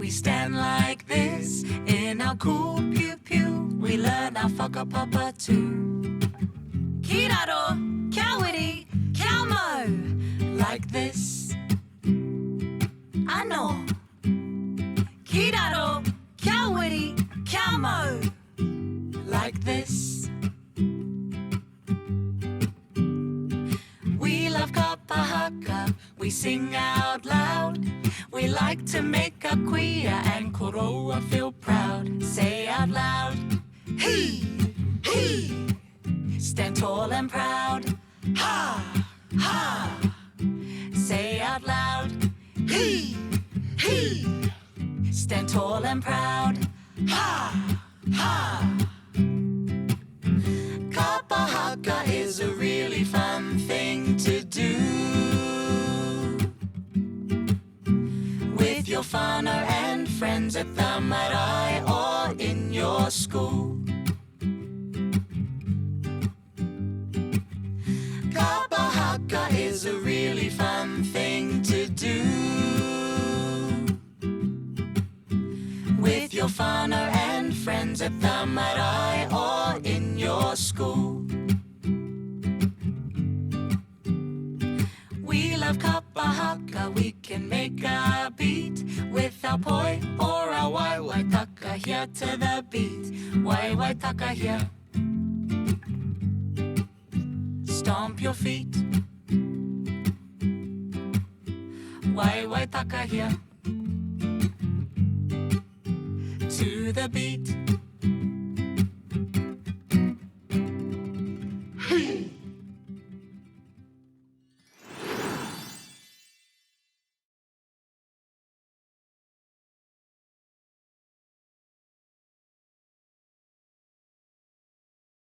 We stand like this in our cool pew pew. We learn our Haka Papa too. Kiraro, kia wiri, kia mau. Like this. Ano. Kiraro, kia wiri, kia mau. Like this. We love Kapa Haka, we sing out loud. We like to make a kuia and koroa feel proud. Say out loud, he, he. Stand tall and proud, ha, ha. Say out loud, he, he. Stand tall and proud, ha, ha. Kapa Haka is a really fun thing to do. With your whānau and friends at the marae or in your school. Kapa Haka is a really fun thing to do. With your whānau and friends at the marae or in your school. We love Kapa Haka, we can make a beat with our poi or our wai taka here to the beat. Wai taka here. Stomp your feet. Wai taka here. To the beat. Hey!